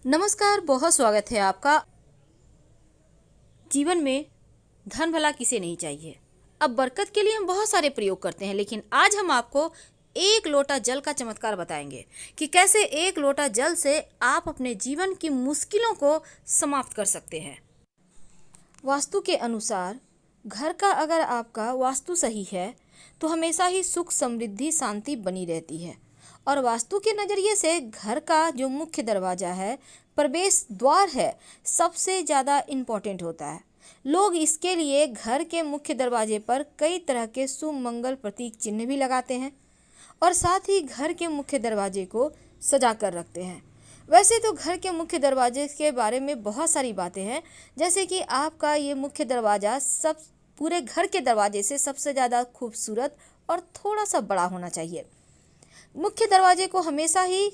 नमस्कार, बहुत स्वागत है आपका। जीवन में धन भला किसे नहीं चाहिए। अब बरकत के लिए हम बहुत सारे प्रयोग करते हैं, लेकिन आज हम आपको एक लोटा जल का चमत्कार बताएंगे कि कैसे एक लोटा जल से आप अपने जीवन की मुश्किलों को समाप्त कर सकते हैं। वास्तु के अनुसार घर का अगर आपका वास्तु सही है तो हमेशा ही सुख, समृद्धि, शांति बनी रहती है। और वास्तु के नज़रिए से घर का जो मुख्य दरवाज़ा है, प्रवेश द्वार है, सबसे ज़्यादा इम्पोर्टेंट होता है। लोग इसके लिए घर के मुख्य दरवाजे पर कई तरह के शुभ मंगल प्रतीक चिन्ह भी लगाते हैं और साथ ही घर के मुख्य दरवाजे को सजा कर रखते हैं। वैसे तो घर के मुख्य दरवाजे के बारे में बहुत सारी बातें हैं, जैसे कि आपका ये मुख्य दरवाज़ा सब पूरे घर के दरवाजे से सबसे ज़्यादा खूबसूरत और थोड़ा सा बड़ा होना चाहिए। मुख्य दरवाजे को हमेशा ही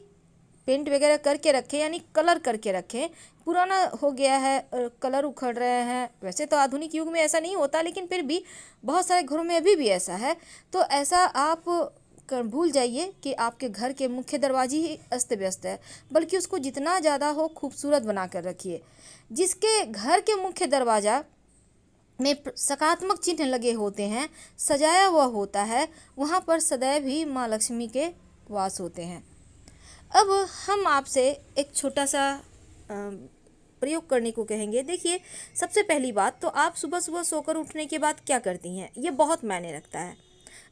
पेंट वगैरह करके रखें, यानी कलर करके रखें। पुराना हो गया है, कलर उखड़ रहे हैं। वैसे तो आधुनिक युग में ऐसा नहीं होता, लेकिन फिर भी बहुत सारे घरों में अभी भी ऐसा है। तो ऐसा आप भूल जाइए कि आपके घर के मुख्य दरवाजे ही अस्त व्यस्त है, बल्कि उसको जितना ज़्यादा हो खूबसूरत बना कर रखिए। जिसके घर के मुख्य दरवाज़ा में सकारात्मक चिन्ह लगे होते हैं, सजाया हुआ होता है, वहाँ पर सदैव ही माँ लक्ष्मी के वास होते हैं। अब हम आपसे एक छोटा सा प्रयोग करने को कहेंगे। देखिए, सबसे पहली बात तो आप सुबह सुबह सोकर उठने के बाद क्या करती हैं, ये बहुत मायने रखता है।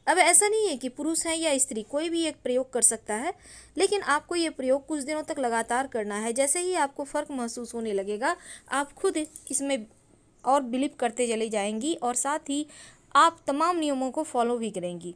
अब ऐसा नहीं है कि पुरुष है या स्त्री, कोई भी एक प्रयोग कर सकता है, लेकिन आपको ये प्रयोग कुछ दिनों तक लगातार करना है। जैसे ही आपको फ़र्क महसूस होने लगेगा, आप खुद इसमें और बिलीव करते चली जाएंगी और साथ ही आप तमाम नियमों को फॉलो भी करेंगी।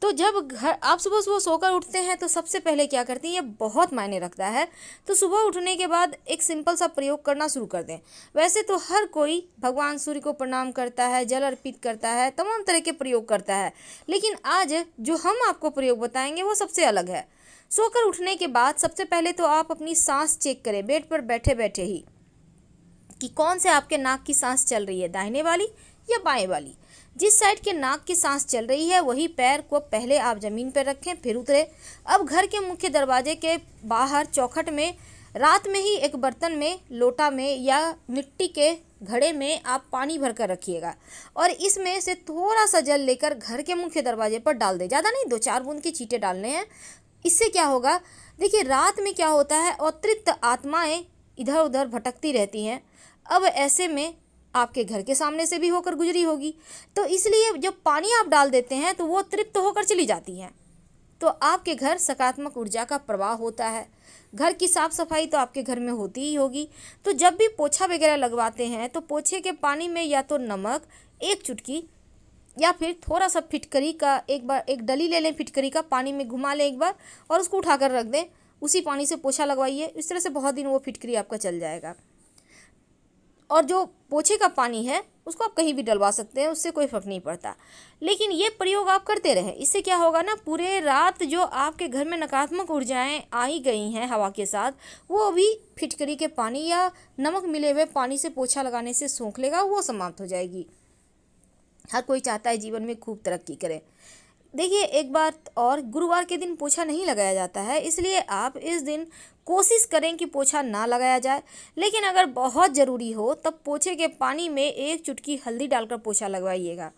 तो जब घर आप सुबह सुबह सोकर उठते हैं तो सबसे पहले क्या करती हैं, ये बहुत मायने रखता है। तो सुबह उठने के बाद एक सिंपल सा प्रयोग करना शुरू कर दें। वैसे तो हर कोई भगवान सूर्य को प्रणाम करता है, जल अर्पित करता है, तमाम तरह के प्रयोग करता है, लेकिन आज जो हम आपको प्रयोग बताएंगे वो सबसे अलग है। सोकर उठने के बाद सबसे पहले तो आप अपनी सांस चेक करें, बेड पर बैठे बैठे ही, कि कौन से आपके नाक की सांस चल रही है, दाहिने वाली या बाएं वाली। जिस साइड के नाक की सांस चल रही है वही पैर को पहले आप ज़मीन पर रखें, फिर उतरे। अब घर के मुख्य दरवाजे के बाहर चौखट में रात में ही एक बर्तन में, लोटा में या मिट्टी के घड़े में आप पानी भर कर रखिएगा और इसमें से थोड़ा सा जल लेकर घर के मुख्य दरवाजे पर डाल दें। ज़्यादा नहीं, 2-4 बूंद के छींटे डालने हैं। इससे क्या होगा, देखिए रात में क्या होता है, अतृप्त आत्माएं इधर उधर भटकती रहती हैं। अब ऐसे में आपके घर के सामने से भी होकर गुजरी होगी, तो इसलिए जब पानी आप डाल देते हैं तो वो तृप्त होकर चली जाती हैं, तो आपके घर सकारात्मक ऊर्जा का प्रवाह होता है। घर की साफ सफाई तो आपके घर में होती ही होगी। तो जब भी पोछा वगैरह लगवाते हैं तो पोछे के पानी में या तो नमक 1 चुटकी या फिर थोड़ा सा फिटकरी का, एक बार एक डली ले लें, फिटकरी का पानी में घुमा लें एक बार और उसको उठाकर रख दें। उसी पानी से पोछा लगवाइए। इस तरह से बहुत दिन वो फिटकरी आपका चल जाएगा। और जो पोछे का पानी है उसको आप कहीं भी डलवा सकते हैं, उससे कोई फ़र्क नहीं पड़ता। लेकिन ये प्रयोग आप करते रहें। इससे क्या होगा ना, पूरे रात जो आपके घर में नकारात्मक ऊर्जाएं आई गई हैं हवा के साथ, वो भी फिटकरी के पानी या नमक मिले हुए पानी से पोछा लगाने से सोख लेगा, वो समाप्त हो जाएगी। हर कोई चाहता है जीवन में खूब तरक्की करे। देखिए, एक बात और, गुरुवार के दिन पोछा नहीं लगाया जाता है, इसलिए आप इस दिन कोशिश करें कि पोछा ना लगाया जाए। लेकिन अगर बहुत ज़रूरी हो तब पोछे के पानी में 1 चुटकी हल्दी डालकर पोछा लगवाइएगा।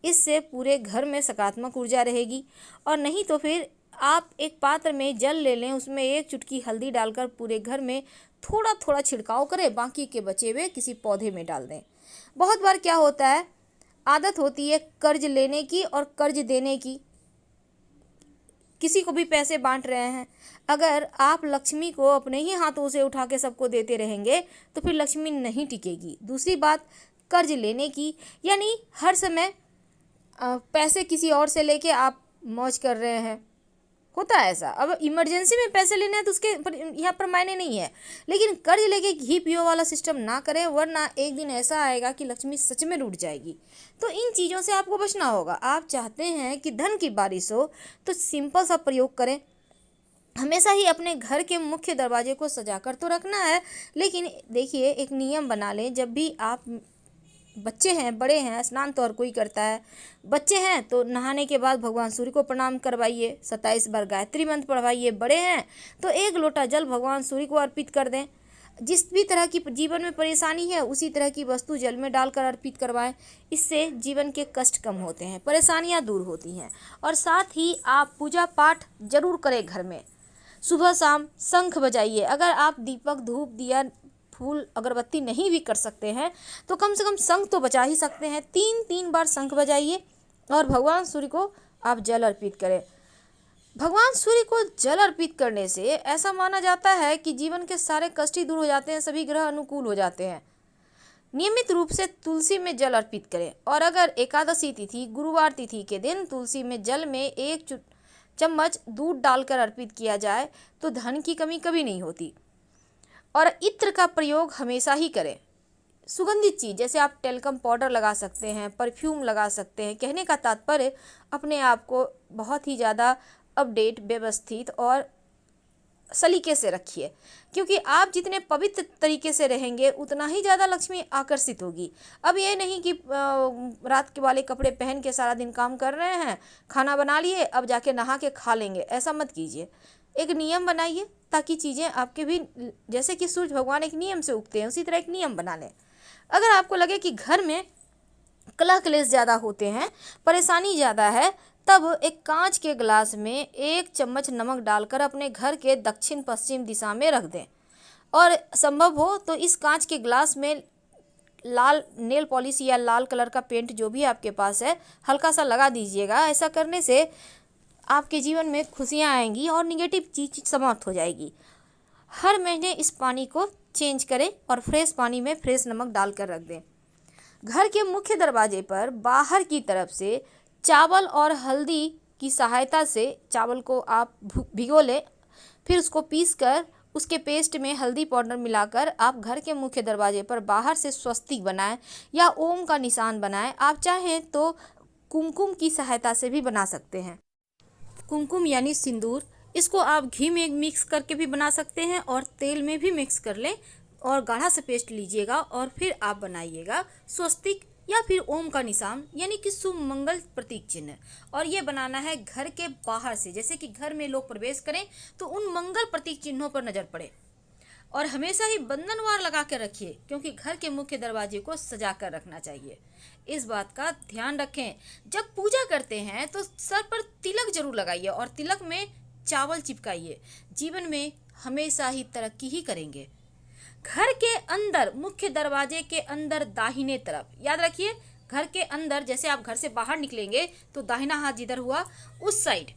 इससे पूरे घर में सकारात्मक ऊर्जा रहेगी। और नहीं तो फिर आप एक पात्र में जल ले लें, उसमें 1 चुटकी हल्दी डालकर पूरे घर में थोड़ा थोड़ा छिड़काव करें, बाकी के बचे हुए किसी पौधे में डाल दें। बहुत बार क्या होता है, आदत होती है कर्ज लेने की और कर्ज देने की, किसी को भी पैसे बांट रहे हैं। अगर आप लक्ष्मी को अपने ही हाथों से उठा के सबको देते रहेंगे तो फिर लक्ष्मी नहीं टिकेगी। दूसरी बात, कर्ज लेने की, यानी हर समय पैसे किसी और से लेके आप मौज कर रहे हैं, होता है ऐसा। अब इमरजेंसी में पैसे लेने हैं तो उसके यहाँ पर मायने नहीं है, लेकिन कर्ज लेके घी पियो वाला सिस्टम ना करें, वरना एक दिन ऐसा आएगा कि लक्ष्मी सच में रूठ जाएगी। तो इन चीज़ों से आपको बचना होगा। आप चाहते हैं कि धन की बारिश हो तो सिंपल सा प्रयोग करें। हमेशा ही अपने घर के मुख्य दरवाजे को सजाकर तो रखना है, लेकिन देखिए एक नियम बना लें, जब भी आप बच्चे हैं, बड़े हैं, स्नान तो हर कोई करता है। बच्चे हैं तो नहाने के बाद भगवान सूर्य को प्रणाम करवाइए, 27 बार गायत्री मंत्र पढ़वाइए। बड़े हैं तो 1 लोटा जल भगवान सूर्य को अर्पित कर दें। जिस भी तरह की जीवन में परेशानी है उसी तरह की वस्तु जल में डालकर अर्पित करवाएं। इससे जीवन के कष्ट कम होते हैं, परेशानियां दूर होती हैं। और साथ ही आप पूजा पाठ जरूर करें घर में। सुबह शाम शंख बजाइए। अगर आप दीपक, धूप, दिया, फूल, अगरबत्ती नहीं भी कर सकते हैं तो कम से कम शंख तो बजा ही सकते हैं। 3 बार शंख बजाइए और भगवान सूर्य को आप जल अर्पित करें। भगवान सूर्य को जल अर्पित करने से ऐसा माना जाता है कि जीवन के सारे कष्ट ही दूर हो जाते हैं, सभी ग्रह अनुकूल हो जाते हैं। नियमित रूप से तुलसी में जल अर्पित करें। और अगर एकादशी तिथि, गुरुवार तिथि के दिन तुलसी में जल में 1 चम्मच दूध डालकर अर्पित किया जाए तो धन की कमी कभी नहीं होती। और इत्र का प्रयोग हमेशा ही करें। सुगंधित चीज़ जैसे आप टेल्कम पाउडर लगा सकते हैं, परफ्यूम लगा सकते हैं। कहने का तात्पर्य अपने आप को बहुत ही ज़्यादा अपडेट, व्यवस्थित और सलीके से रखिए, क्योंकि आप जितने पवित्र तरीके से रहेंगे उतना ही ज़्यादा लक्ष्मी आकर्षित होगी। अब ये नहीं कि रात के वाले कपड़े पहन के सारा दिन काम कर रहे हैं, खाना बना लिए, अब जाके नहा के खा लेंगे, ऐसा मत कीजिए। एक नियम बनाइए ताकि चीज़ें आपके भी, जैसे कि सूर्य भगवान एक नियम से उगते हैं उसी तरह एक नियम बना लें। अगर आपको लगे कि घर में कलह क्लेश ज़्यादा होते हैं, परेशानी ज़्यादा है, तब एक कांच के गिलास में 1 चम्मच नमक डालकर अपने घर के दक्षिण पश्चिम दिशा में रख दें। और संभव हो तो इस कांच के गिलास में लाल नेल पॉलिश या लाल कलर का पेंट जो भी आपके पास है हल्का सा लगा दीजिएगा। ऐसा करने से आपके जीवन में खुशियाँ आएंगी और निगेटिव चीज़ समाप्त हो जाएगी। हर महीने इस पानी को चेंज करें और फ्रेश पानी में फ्रेश नमक डालकर रख दें। घर के मुख्य दरवाजे पर बाहर की तरफ से चावल और हल्दी की सहायता से चावल को आप भिगो लें, फिर उसको पीसकर उसके पेस्ट में हल्दी पाउडर मिलाकर आप घर के मुख्य दरवाजे पर बाहर से स्वस्तिक बनाएं या ओम का निशान बनाएं। आप चाहें तो कुमकुम की सहायता से भी बना सकते हैं। कुमकुम यानी सिंदूर, इसको आप घी में मिक्स करके भी बना सकते हैं और तेल में भी मिक्स कर लें और गाढ़ा सा पेस्ट लीजिएगा और फिर आप बनाइएगा स्वस्तिक या फिर ओम का निशान यानी कि शुभ मंगल प्रतीक चिन्ह। और ये बनाना है घर के बाहर से, जैसे कि घर में लोग प्रवेश करें तो उन मंगल प्रतीक चिन्हों पर नजर पड़े। और हमेशा ही बंधनवार लगा कर रखिए, क्योंकि घर के मुख्य दरवाजे को सजा कर रखना चाहिए। इस बात का ध्यान रखें। जब पूजा करते हैं तो सर पर तिलक जरूर लगाइए और तिलक में चावल चिपकाइए। जीवन में हमेशा ही तरक्की ही करेंगे। घर के अंदर, मुख्य दरवाजे के अंदर दाहिने तरफ, याद रखिए घर के अंदर, जैसे आप घर से बाहर निकलेंगे तो दाहिना हाथ जिधर हुआ उस साइड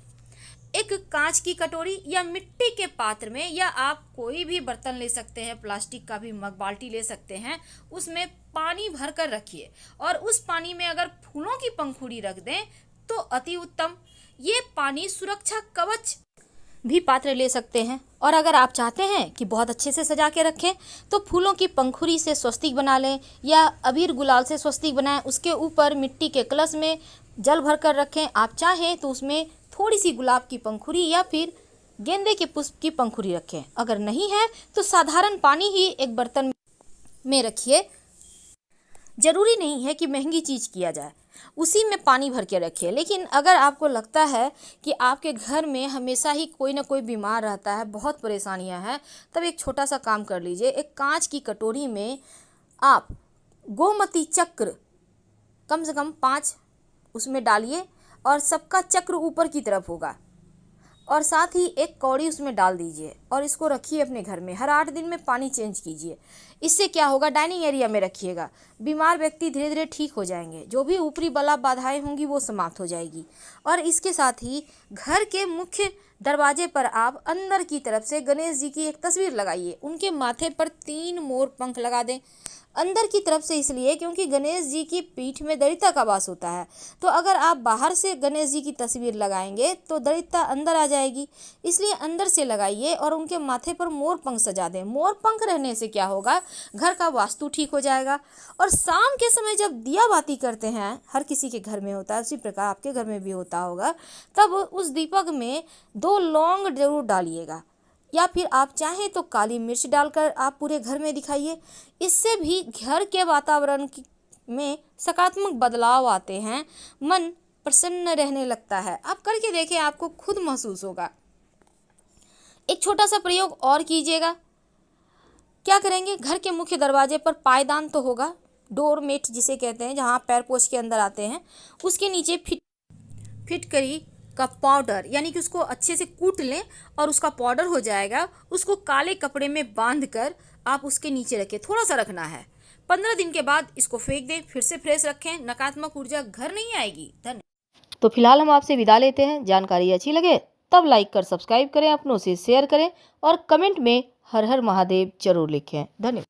एक कांच की कटोरी या मिट्टी के पात्र में, या आप कोई भी बर्तन ले सकते हैं, प्लास्टिक का भी मग, बाल्टी ले सकते हैं, उसमें पानी भर कर रखिए और उस पानी में अगर फूलों की पंखुड़ी रख दें तो अति उत्तम। ये पानी सुरक्षा कवच भी पात्र ले सकते हैं। और अगर आप चाहते हैं कि बहुत अच्छे से सजा के रखें तो फूलों की पंखुड़ी से स्वस्तिक बना लें या अबीर गुलाल से स्वस्तिक बनाएं। उसके ऊपर मिट्टी के कलश में जल भर कर रखें। आप चाहें तो उसमें थोड़ी सी गुलाब की पंखुड़ी या फिर गेंदे के पुष्प की पंखुड़ी रखें। अगर नहीं है तो साधारण पानी ही एक बर्तन में रखिए। जरूरी नहीं है कि महंगी चीज़ किया जाए, उसी में पानी भर के रखिए। लेकिन अगर आपको लगता है कि आपके घर में हमेशा ही कोई ना कोई बीमार रहता है, बहुत परेशानियां हैं, तब एक छोटा सा काम कर लीजिए। एक कांच की कटोरी में आप गोमती चक्र कम से कम 5 उसमें डालिए और सबका चक्र ऊपर की तरफ होगा, और साथ ही एक कौड़ी उसमें डाल दीजिए और इसको रखिए अपने घर में। हर 8 दिन में पानी चेंज कीजिए। इससे क्या होगा, डाइनिंग एरिया में रखिएगा। बीमार व्यक्ति धीरे धीरे ठीक हो जाएंगे, जो भी ऊपरी बला बाधाएं होंगी वो समाप्त हो जाएगी। और इसके साथ ही घर के मुख्य दरवाजे पर आप अंदर की तरफ से गणेश जी की एक तस्वीर लगाइए। उनके माथे पर 3 मोर पंख लगा दें। अंदर की तरफ से इसलिए क्योंकि गणेश जी की पीठ में दरिद्रता का वास होता है, तो अगर आप बाहर से गणेश जी की तस्वीर लगाएंगे तो दरिद्रता अंदर आ जाएगी, इसलिए अंदर से लगाइए और उनके माथे पर मोर पंख सजा दें। मोर पंख रहने से क्या होगा, घर का वास्तु ठीक हो जाएगा। और शाम के समय जब दिया बाती करते हैं, हर किसी के घर में होता है, उसी प्रकार आपके घर में भी होता होगा, तब उस दीपक में 2 लौंग जरूर डालिएगा, या फिर आप चाहें तो काली मिर्च डालकर आप पूरे घर में दिखाइए। इससे भी घर के वातावरण में सकारात्मक बदलाव आते हैं, मन प्रसन्न रहने लगता है। आप करके देखें, आपको खुद महसूस होगा। एक छोटा सा प्रयोग और कीजिएगा। क्या करेंगे, घर के मुख्य दरवाजे पर पायदान तो होगा, डोरमेट जिसे कहते हैं, जहाँ पैर पोछ के अंदर आते हैं, उसके नीचे फिटकरी का पाउडर, यानी कि उसको अच्छे से कूट लें और उसका पाउडर हो जाएगा। उसको काले कपड़े में बांध कर आप उसके नीचे रखें, थोड़ा सा रखना है। 15 दिन के बाद इसको फेंक दें, फिर से फ्रेश रखें, नकारात्मक ऊर्जा घर नहीं आएगी। धन्यवाद। तो फिलहाल हम आपसे विदा लेते हैं। जानकारी अच्छी लगे तब लाइक कर सब्सक्राइब करें, अपनों से शेयर करें और कमेंट में हर हर महादेव जरूर लिखें। धन्यवाद।